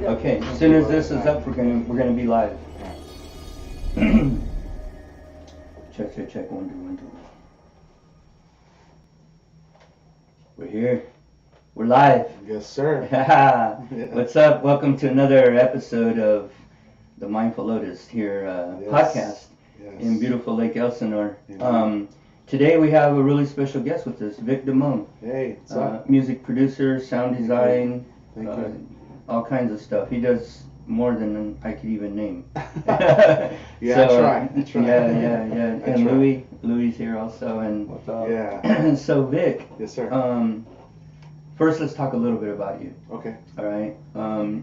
Okay, as soon as this is up, we're gonna be live. Check. 1 2 1 2. We're here. We're live. Yes, sir. What's up? Welcome to another episode of the Mindful Lotus here podcast in beautiful Lake Elsinore. Today we have a really special guest with us, Vic Demone. Hey, what's up? Music producer, sound design, Thank you. all kinds of stuff. He does more than I could even name. Yeah, so, I try. Yeah. And Louis here also. And what's up? Yeah. So Vic. Yes, sir. First, let's talk a little bit about you. Okay. All right.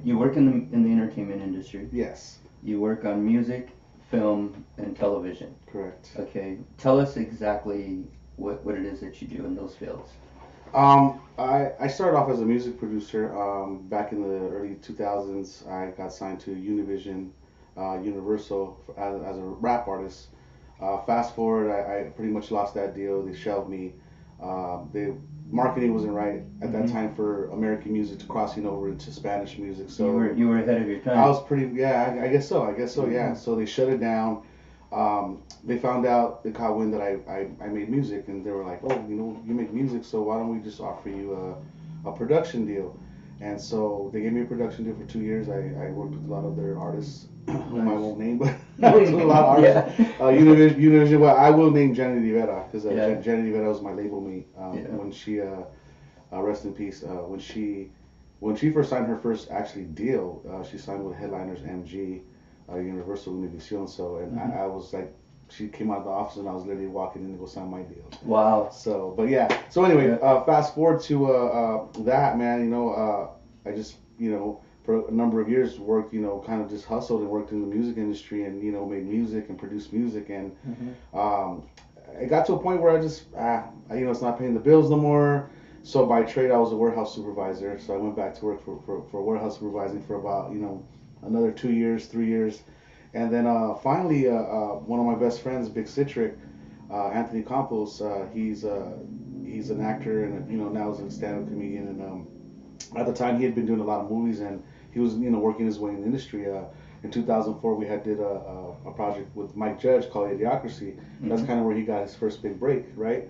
You work in the entertainment industry. Yes. You work on music, film, and television. Correct. Okay. Tell us exactly what it is that you do in those fields. I started off as a music producer. Back in the early 2000s, I got signed to Univision, Universal as a rap artist. Fast forward, I pretty much lost that deal. They shelved me. The marketing wasn't right at that time for American music to crossing over into Spanish music. So you were ahead of your time. I was pretty, I guess so. Yeah. So they shut it down. They found out, they caught wind that I made music, and they were like, oh, you make music, so why don't we just offer you a production deal? And so they gave me a production deal for 2 years. I worked with a lot of their artists, whom I won't name, but I worked with a lot of artists. Univision, well, I will name Jenny Rivera, because Jenny Rivera was my label mate when she, rest in peace, when she first signed her first actually deal, she signed with Headliners MG. Universal Univision. So, and I was like, she came out of the office and I was literally walking in to go sign my deal. Wow. So, but yeah. So anyway, fast forward to that, man. I just for a number of years worked, kind of just hustled and worked in the music industry and made music and produced music and it got to a point where I just it's not paying the bills no more. So by trade I was a warehouse supervisor. So I went back to work for warehouse supervising for about another 2 years, 3 years, and then finally, one of my best friends, Big Citric, Anthony Campos, he's an actor and now he's a stand-up comedian. And at the time, he had been doing a lot of movies and he was working his way in the industry. In 2004, we did a project with Mike Judge called Idiocracy. That's kind of where he got his first big break, right?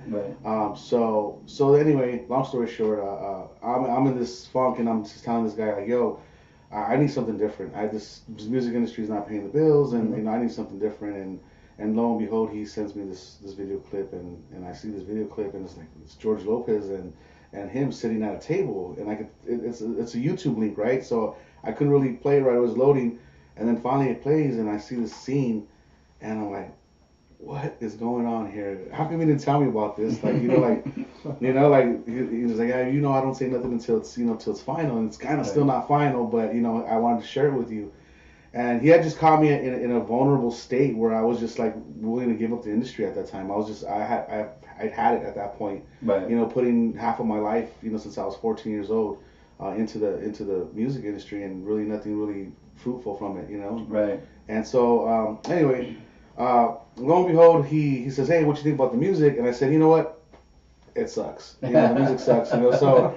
So anyway, long story short, I'm in this funk and I'm just telling this guy like, yo, I need something different. This music industry is not paying the bills, and I need something different. And lo and behold, he sends me this video clip, and I see this video clip, and it's George Lopez and him sitting at a table, and it's a YouTube link, right? So I couldn't really play it right. It was loading, and then finally it plays, and I see this scene, and I'm like, what is going on here? How come you didn't tell me about this? Like, he was like, yeah, I don't say nothing until it's final, and it's kind of still not final, but I wanted to share it with you. And he had just caught me in a vulnerable state where I was just like willing to give up the industry at that time. I'd had it at that point. Right. Putting half of my life, since I was 14 years old, into the music industry, and really nothing really fruitful from it, Right. And so anyway. Lo and behold, he says, hey, what you think about the music? And I said, you know what? It sucks. The music sucks. So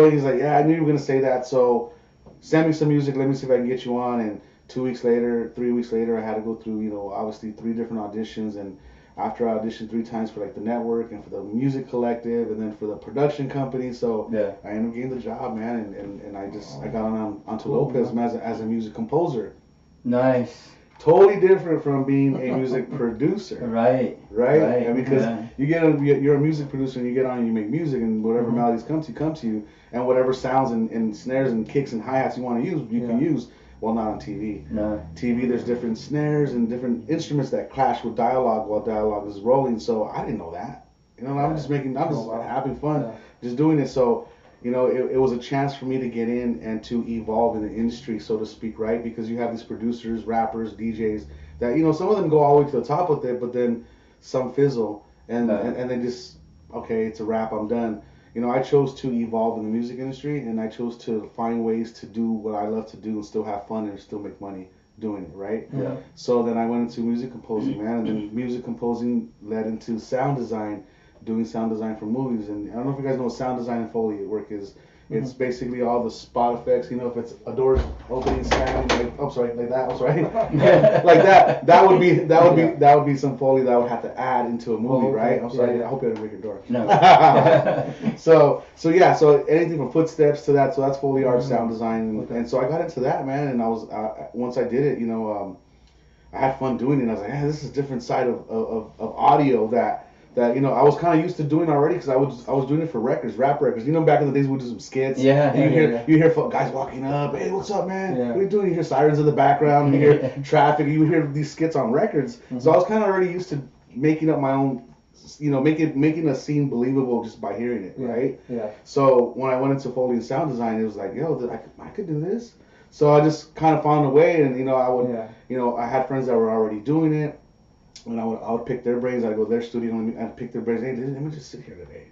he's like, yeah, I knew you were gonna say that. So send me some music. Let me see if I can get you on. And 2 weeks later, 3 weeks later, I had to go through, obviously 3 different auditions. And after I auditioned 3 times for the network and for the music collective and then for the production company, so I ended up getting the job, man. And I got onto Lopez as a music composer. Nice. Totally different from being a music producer. Right. Because you're a music producer and you get on and you make music and whatever melodies come to you and whatever sounds and snares and kicks and hi-hats you want to use, you can use. Well, not on TV. No. TV, there's different snares and different instruments that clash with dialogue while dialogue is rolling. So I didn't know that. I'm just having fun, just doing it. So it was a chance for me to get in and to evolve in the industry, so to speak, right? Because you have these producers, rappers, DJs that, some of them go all the way to the top with it, but then some fizzle and they just, okay, it's a wrap, I'm done. I chose to evolve in the music industry, and I chose to find ways to do what I love to do and still have fun and still make money doing it, right? Yeah. So then I went into music composing, man, and then music composing led into sound design, doing sound design for movies. And I don't know if you guys know what sound design and Foley work is. It's basically all the spot effects. You know, if it's a door opening, slamming, like that. I'm sorry, like that. That would be some Foley that I would have to add into a movie, right? I'm sorry. I hope you didn't break your door. No. So anything from footsteps to that. So that's Foley art, sound design, and so I got into that, man. And I was once I did it, I had fun doing it. And I was like, this is a different side of audio that I was kind of used to doing already, because I was doing it for rap records. Back in the days we would do some skits. Yeah. You hear guys walking up, hey, what's up, man? What are you doing? You hear sirens in the background. You hear traffic. You hear these skits on records. So I was kind of already used to making up my own, making a scene believable just by hearing it, right? Yeah. So when I went into Foley and sound design, it was like, I could do this. So I just kind of found a way, and I would, I had friends that were already doing it. And I would pick their brains. I'd go to their studio and pick their brains. Hey, let me just sit here today.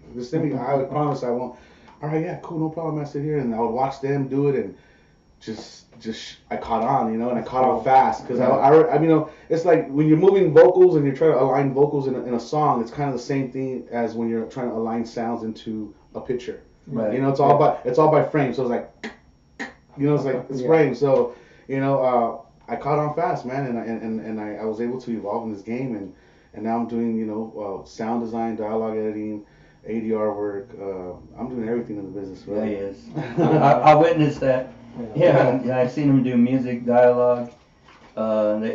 I would promise I won't. All right, yeah, cool, no problem. I sit here and I would watch them do it, and just I caught on, and I caught on fast, because I it's like when you're moving vocals and you're trying to align vocals in a song. It's kind of the same thing as when you're trying to align sounds into a picture. Right. It's all by frame. So it's like, it's frame. So I caught on fast, man, and I was able to evolve in this game, and now I'm doing sound design, dialogue editing, ADR work. I'm doing everything in the business. Right? Yeah, he is. I witnessed that. Yeah, I've seen him do music, dialogue, the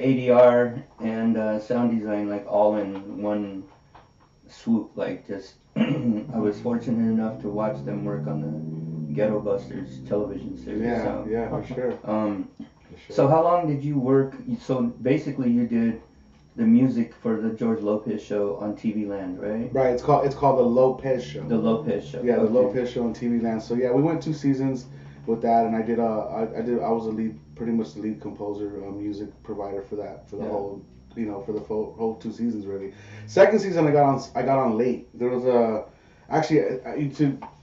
ADR, and sound design, like all in one swoop. Like just, I was fortunate enough to watch them work on the Ghetto Busters television series. Yeah, for sure. So how long did you work? So basically, you did the music for the George Lopez show on TV Land, right? Right. It's called the Lopez Show. The Lopez Show. Yeah, the Lopez Show on TV Land. So yeah, we went 2 seasons with that, and I was pretty much the lead composer, music provider for that, for the whole, for the whole 2 seasons really. Second season I got on late. There was actually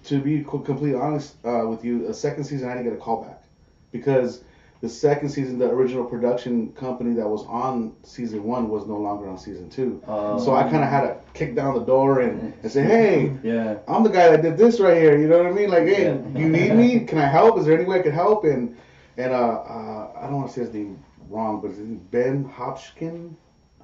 to be completely honest with you, a second season I didn't get a call back, because the second season, the original production company that was on season 1 was no longer on season 2. So I kind of had to kick down the door and say, hey, I'm the guy that did this right here. You know what I mean? Like, hey, you need me? Can I help? Is there any way I could help? And I don't want to say his name wrong, but it's Ben Hopkins,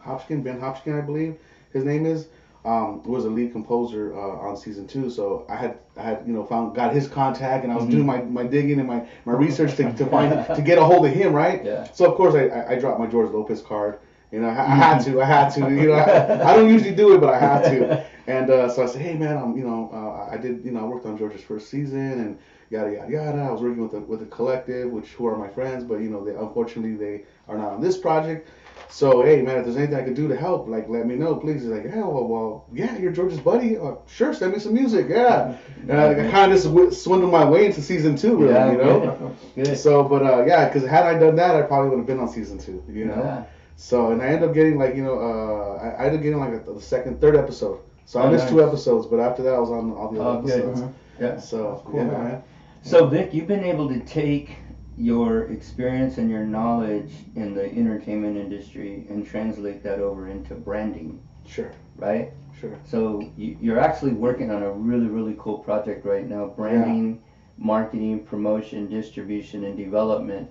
I believe his name is. Was a lead composer on season 2, so I had got his contact, and I was doing my digging and my research to get a hold of him, right? Yeah. So of course I dropped my George Lopez card. I had to. I don't usually do it, but I had to. And so I said, hey man, I did, I worked on George's first season and yada yada yada. I was working with a collective, who are my friends, but unfortunately they are not on this project. So, hey, man, if there's anything I could do to help, like, let me know, please. He's like, yeah, you're George's buddy. Sure, send me some music, yeah. And I kind of just swindled my way into season 2, really, Good. So, but, because had I done that, I probably would have been on season 2, Yeah. So, and I ended up getting, like, I ended up getting, like, the third episode. So I missed 2 episodes, but after that, I was on all the other episodes. Yeah. So, cool, man. So, Vic, you've been able to take your experience and your knowledge in the entertainment industry and translate that over into branding. Sure. Right? Sure. So you're actually working on a really, really cool project right now, branding, marketing, promotion, distribution, and development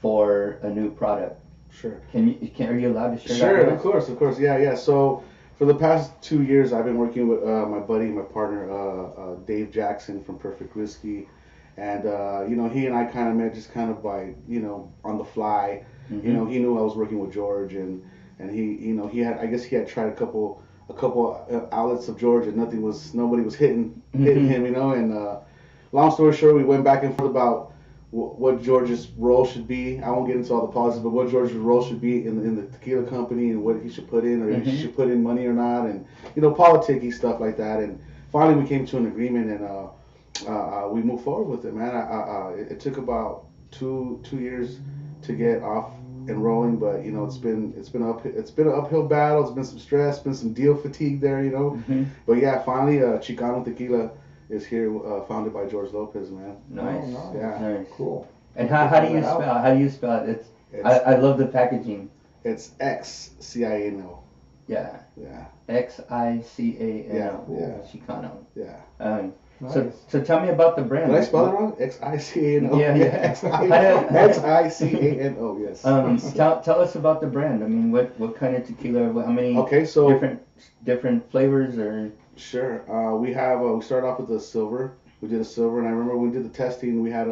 for a new product. Sure. Are you allowed to share that? Sure, with of course. Yeah. So for the past 2 years, I've been working with my buddy, my partner, Dave Jackson from Perfect Whiskey. And, he and I kind of met just kind of by, on the fly. Mm-hmm. He knew I was working with George, and he had tried a couple outlets of George, and nobody was hitting him, and long story short, we went back and forth about what George's role should be. I won't get into all the politics, but what George's role should be in the tequila company, and what he should put in, or if he should put in money or not, and, politicky stuff like that. And finally we came to an agreement, and, we moved forward with it, man. It took about two years to get off and rolling, but it's been an uphill battle. It's been some stress, been some deal fatigue there, But yeah, finally, Chicano Tequila is here, founded by George Lopez, man. Nice. Oh, nice. Yeah. Nice. Cool. And how do you spell? How do you spell it? I love the packaging. It's XCIANO. Yeah. Yeah. XICANO. Yeah. Chicano. Yeah. So, so tell me about the brand. Did I spell it wrong? Xicano. Yeah, yeah. Xicano. Yes. Tell us about the brand. I mean, what kind of tequila? How many different flavors or? Sure. We started off with the silver. We did a silver, and I remember when we did the testing, we had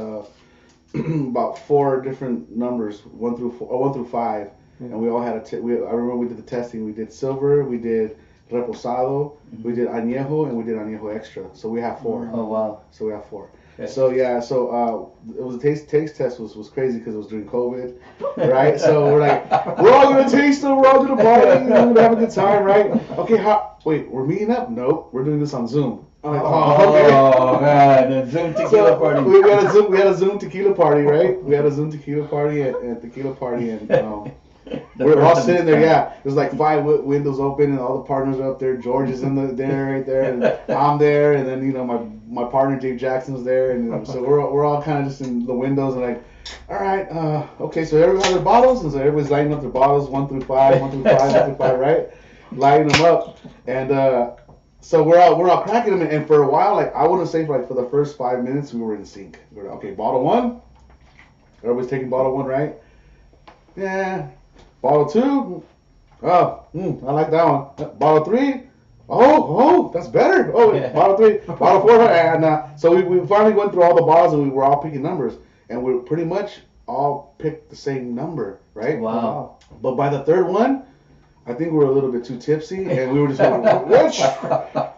about 4 different numbers, 1 through 5, and we all had I remember we did the testing. We did silver, we did reposado, we did añejo, and we did añejo extra. So we have 4. Oh wow. So we have 4. Okay. So yeah, it was a taste test was crazy because it was during COVID, right? So we're like, we're all gonna taste them, we're all gonna party, we're gonna have a good time, right? Okay, wait, we're meeting up? Nope, we're doing this on Zoom. I'm like, oh man, a Zoom tequila party. We had a Zoom tequila party, right? We had a Zoom tequila party and tequila party, and we're all sitting there. Yeah, there's like 5 windows open, and all the partners are up there. George is there, right there, and I'm there, and then my partner Dave Jackson's there, and so we're all kind of just in the windows and like, all right, okay, so everyone has their bottles, and so everybody's lighting up their bottles 1 through 5, 1 through 5, 1 through 5, right? Lighting them up, and so we're all cracking them, and for a while, like I wouldn't say for the first 5 minutes we were in sync. We were okay, bottle 1, everybody's taking bottle 1, right? Yeah. Bottle 2, oh, I like that one. Bottle 3, oh, that's better. Oh, yeah. Bottle 3, bottle 4, and so we finally went through all the bottles, and we were all picking numbers, and we pretty much all picked the same number, right? Wow. But by the 3rd one, I think we were a little bit too tipsy, and we were just like,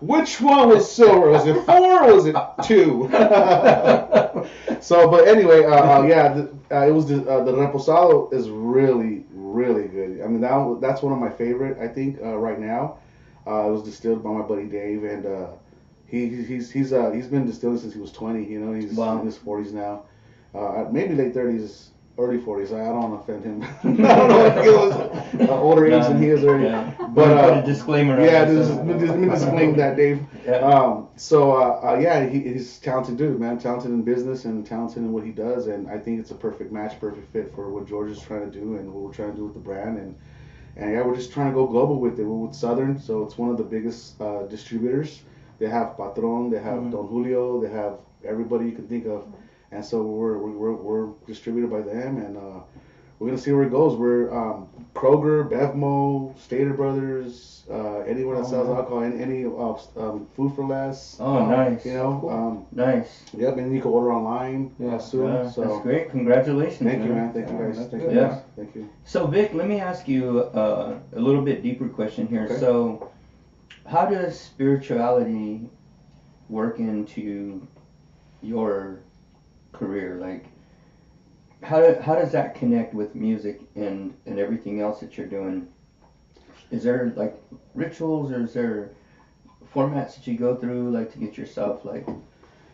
which one was silver? Was it 4 or was it 2? So, but anyway, it was the reposado is really, really good. I mean, that's one of my favorite, I think, right now. It was distilled by my buddy Dave, and he's been distilling since he was 20. You know, he's in his 40s now, maybe late 30s. Early 40s. I don't want to offend him. I don't know if he was older age than he is already. Yeah. But put a disclaimer. Yeah, disclaim that, Dave. Yeah. He's a talented dude, man. Talented in business and talented in what he does, and I think it's a perfect match, perfect fit for what George is trying to do and what we're trying to do with the brand, and yeah, we're just trying to go global with it. We're with Southern, so it's one of the biggest distributors. They have Patron, they have Don Julio, they have everybody you can think of. And so we're distributed by them, and we're gonna see where it goes. We're Kroger, Bevmo, Stater Brothers, anyone that sells alcohol, any Food for Less. Oh, nice. You know, nice. Yep, and you can order online soon. So that's great. Congratulations. Thank you, man. Thank you, guys. Thank you. So Vic, let me ask you a little bit deeper question here. Okay. So, how does spirituality work into your career? Like, how does that connect with music and everything else that you're doing? Is there like rituals, or is there formats that you go through, like, to get yourself like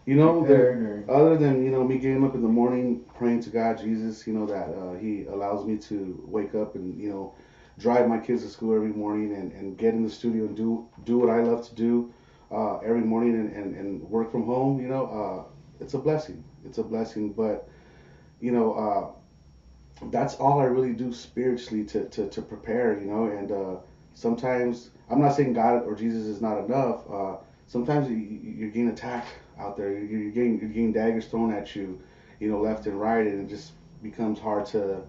prepared, other than me getting up in the morning praying to God, Jesus, that he allows me to wake up and drive my kids to school every morning and get in the studio and do what I love to do every morning and work from home. It's a blessing. It's a blessing, but that's all I really do spiritually to prepare, and sometimes I'm not saying God or Jesus is not enough. Sometimes you're getting attacked out there. You're getting daggers thrown at you, left and right, and it just becomes hard to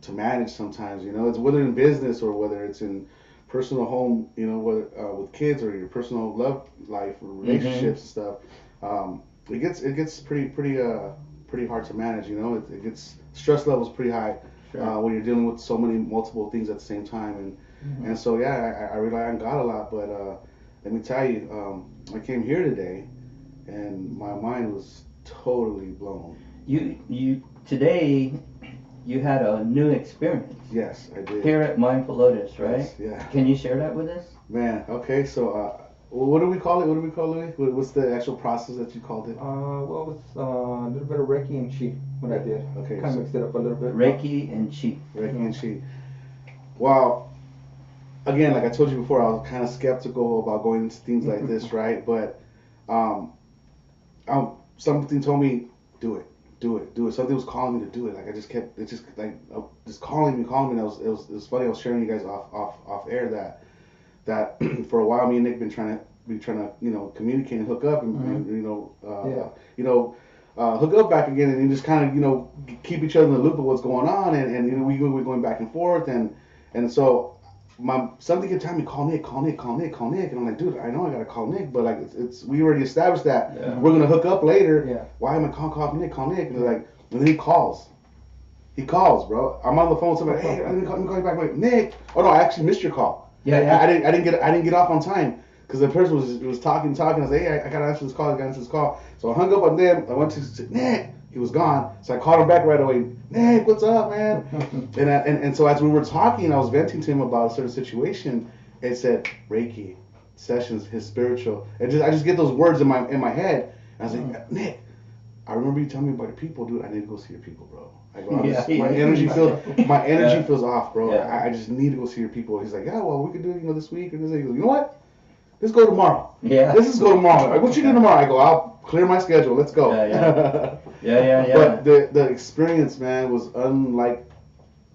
manage sometimes. It's whether in business or whether it's in personal home, whether with kids or your personal love life or relationships and stuff. It gets pretty hard to manage. It gets stress levels pretty high when you're dealing with so many multiple things at the same time, and so I rely on God a lot. But let me tell you, I came here today, and my mind was totally blown. Today you had a new experience. Yes, I did. Here at Mindful Lotus, right? Yes, yeah. Can you share that with us? Man, okay, so. What do we call it? Louis? What's the actual process that you called it? Well, it's a little bit of Reiki and Chi. What I did. Okay. Kind of mixed it up a little bit. Reiki and Chi. Reiki and Chi. Well, again, like I told you before, I was kind of skeptical about going into things like this, right? But something told me, do it. Something was calling me to do it. Like just calling me. And it was funny. I was sharing you guys off air that for a while, me and Nick been trying to be trying to, communicate and hook up and hook up back again, and you just kind of, keep each other in the loop of what's going on, and we're going back and forth, and so something kept telling me, call Nick, and I'm like, dude, I know I gotta call Nick, but like we already established that we're gonna hook up later. Yeah. Why am I call Nick? And they're like, and then he calls, bro. I'm on the phone with somebody. Hey, I'm gonna call you back. Like, Nick. Oh no, I actually missed your call. Yeah. I didn't get off on time because the person was talking. I was like, hey, I gotta answer this call. So I hung up on them. I went to Nick. He was gone. So I called him back right away. Nick, what's up, man? and so as we were talking, I was venting to him about a certain situation. It said Reiki sessions, his spiritual. I just get those words in my head. And I was like, Nick, I remember you telling me about your people, dude. I need to go see your people, bro. I go, my energy feels off, bro. Yeah. I just need to go see your people. He's like, yeah, well, we could do it, this week or this. He goes, you know what? Let's go tomorrow. Yeah. Let's go tomorrow. Like, what you do tomorrow? I go, I'll clear my schedule. Let's go. Yeah. But the experience, man, was unlike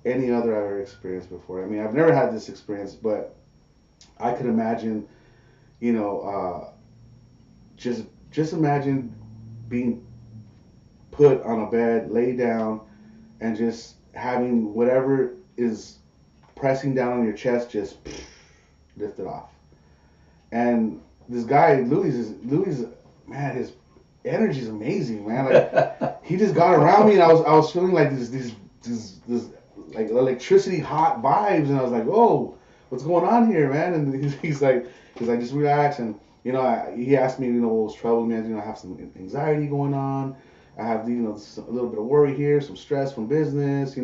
any other I've ever experienced before. I mean, I've never had this experience, but I could imagine, just imagine being put on a bed, lay down, and just having whatever is pressing down on your chest just lifted off. And this guy, Louis, man, his energy is amazing, man. Like, he just got around me, and I was feeling like this like electricity, hot vibes, and I was like, whoa, what's going on here, man? And he's like, just relax. And he asked me, what was troubling me. I have some anxiety going on. I have, a little bit of worry here, some stress from business,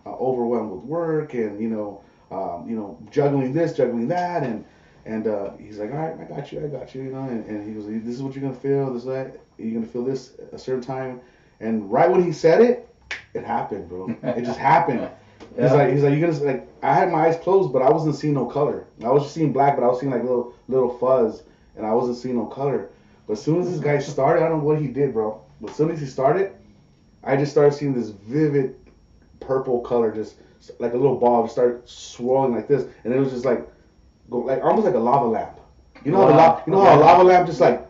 overwhelmed with work, and juggling this, juggling that, and he's like, all right, I got you, and he goes, this is what you're gonna feel, this, that, you're gonna feel this a certain time, and right when he said it, it happened, bro. It just happened. Yeah. He's like, you're gonna, like, I had my eyes closed, but I wasn't seeing no color. I was just seeing black, but I was seeing like little fuzz, and I wasn't seeing no color. But as soon as this guy started, I don't know what he did, bro. But as soon as he started, I just started seeing this vivid purple color, just like a little ball, just started swirling like this, and it was just like almost like a lava lamp. You know how how a lava lamp just like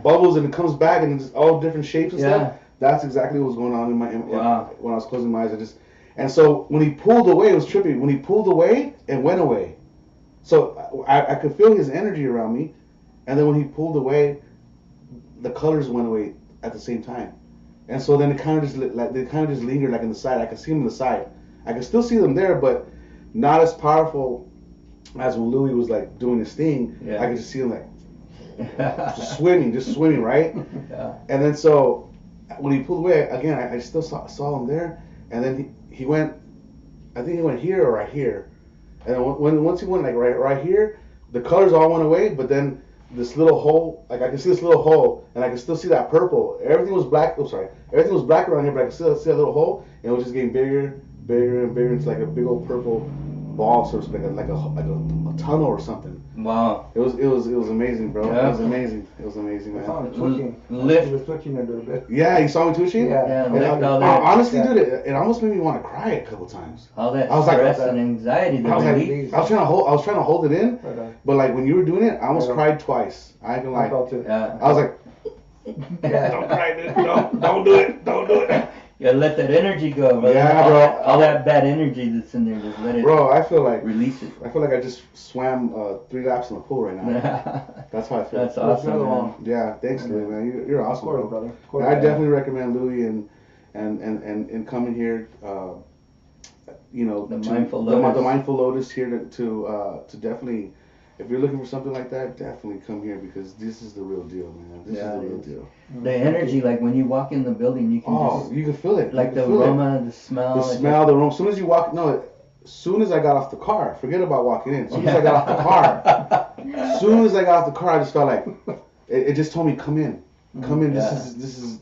bubbles and it comes back and it's all different shapes and stuff. That's exactly what was going on in when I was closing my eyes. And so when he pulled away, it was trippy. When he pulled away, it went away. So I could feel his energy around me, and then when he pulled away, the colors went away at the same time. And so then it kind of just lingered like in the side. I could see them in the side. I could still see them there, but not as powerful as when Louis was like doing his thing. Yeah. I could just see him like just swimming, right? Yeah. And then so when he pulled away again, I still saw him there. And then he went, I think he went here or right here. And then once he went like right here, the colors all went away. But then this little hole, like I could see this little hole, and I could still see that purple. Everything was black. Everything was black around here, but I could still see that little hole, and it was just getting bigger and bigger into like a big old purple ball, sort of like a tunnel or something. Wow. It was amazing, bro. Yeah. It was amazing, man. I saw him twitching. He was twitching a little bit. Yeah, you saw me twitching? Yeah. Honestly, dude, it almost made me want to cry a couple times. All that stress and anxiety. I was trying to hold it in, but like when you were doing it, I almost cried twice. I can like, I was like, don't cry, dude. Don't do it. You gotta let that energy go, bro. Yeah, bro. All that bad energy that's in there, just let it. Bro, I feel like release it. I feel like I just swam 3 laps in the pool right now. That's how I feel. That's awesome, man. Yeah, thanks, Louis, man. You're awesome, brother. I definitely recommend Louis and coming here. The Mindful Lotus here to definitely. If you're looking for something like that, definitely come here because this is the real deal, man. This is the real deal. The energy, like when you walk in the building, you can you can feel it. Like the aroma, the smell. The aroma. As soon as you walk, as soon as I got off the car, forget about walking in. As soon as I got off the car, I just felt like, it just told me, come in. Come in. Yeah. This is,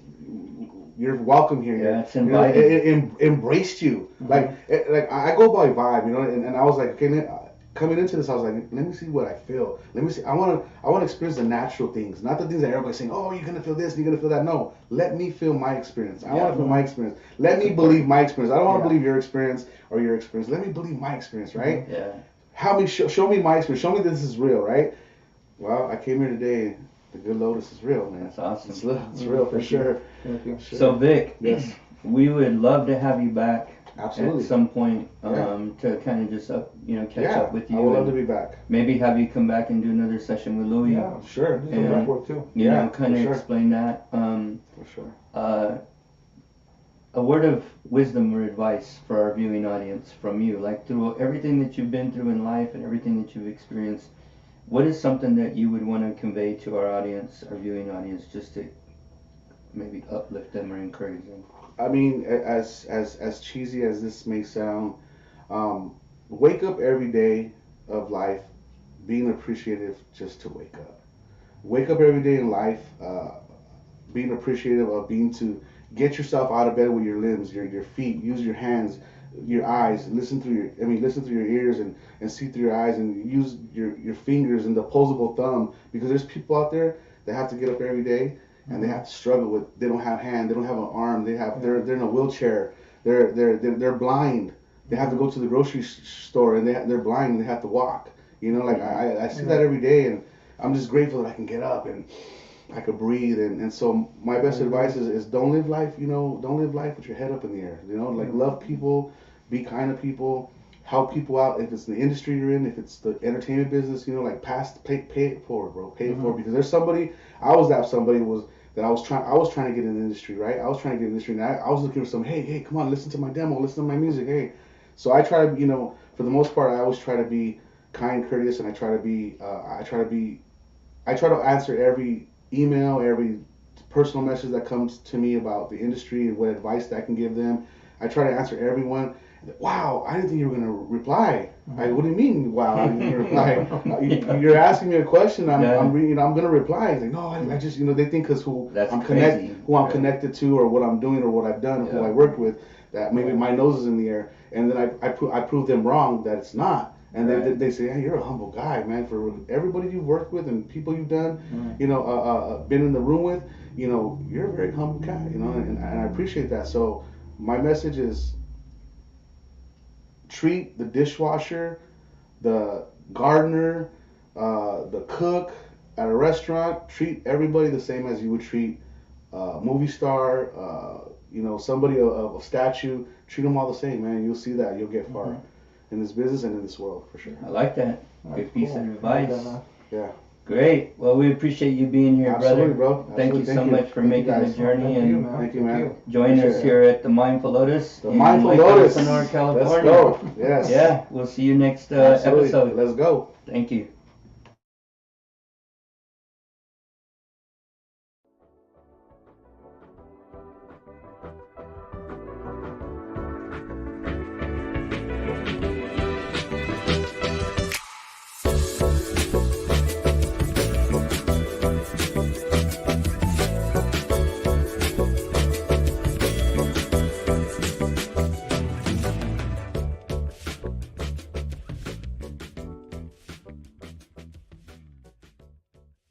you're welcome here. Yeah, it's inviting. It embraced you. Mm-hmm. Like I go by vibe, and I was like, okay, coming into this, I was like, let me see what I feel. Let me see. I want to experience the natural things, not the things that everybody's saying. Oh, you're gonna feel this, you're gonna feel that. No, let me feel my experience. I want to feel my experience. Let me believe my experience. I don't want to believe your experience or your experience. Let me believe my experience, right? Yeah. Show me my experience. Show me that this is real, right? Well, I came here today. The good Lotus is real, man. That's awesome. It's real for sure. Thank you. Sure. So Vic, Yes. we would love to have you back Absolutely. at some point to kind of just catch up with you. I would love to be back. Maybe have you come back and do another session with Louis. Yeah, Sure. do some back work too. You know, for kind of sure. explain that. For sure. A word of wisdom or advice for our viewing audience from you, like through everything that you've been through in life and everything that you've experienced. What is something that you would want to convey to our audience, our viewing audience, just to maybe uplift them or encourage them? I mean, as cheesy as this may sound, wake up every day of life being appreciative just to wake up. Wake up every day in life being appreciative of being to get yourself out of bed with your limbs, your feet, use your hands, your eyes, listen through your ears and see through your eyes, and use your fingers and the opposable thumb, because there's people out there that have to get up every day and they have to struggle with, they don't have hand, they don't have an arm, they're in a wheelchair, they're blind, they have to go to the grocery store and they're blind and they have to walk. You know, like I see that every day, and I'm just grateful that I can get up and I could breathe, and so my best advice is don't live life, don't live life with your head up in the air, like love people, be kind to people, help people out. If it's the industry you're in, if it's the entertainment business, like pay it forward, bro, pay it forward, because there's somebody, I was trying to get in the industry, right? I was trying to get in the industry, and I was looking for some, hey, come on, listen to my demo, listen to my music, hey. So I try to, for the most part, I always try to be kind, courteous, and I try to answer every email, every personal message that comes to me about the industry and what advice that I can give them. I try to answer everyone. Wow, I didn't think you were gonna reply. What do you mean? Wow, I didn't reply. You're asking me a question. I'm gonna reply. It's like, no, I just, they think because who I'm connected to, or what I'm doing, or what I've done, or who I worked with, that maybe my nose is in the air, and then I prove them wrong that it's not. And they say, hey, you're a humble guy, man. For everybody you've worked with and people you've done, been in the room with, you're a very humble guy, and I appreciate that. So my message is, treat the dishwasher, the gardener, the cook at a restaurant, treat everybody the same as you would treat a movie star, somebody of statue. Treat them all the same, man. You'll see that. You'll get far. In this business and in this world, for sure. I like that. Good piece of advice. Yeah. Great. Well, we appreciate you being here, Absolutely, brother. bro. Thank you so much for making the journey and thank you, man. Join us here at the Mindful Lotus. The Mindful Lotus. Sonora, California. Let's go. Yes. Yeah. We'll see you next episode. Let's go. Thank you.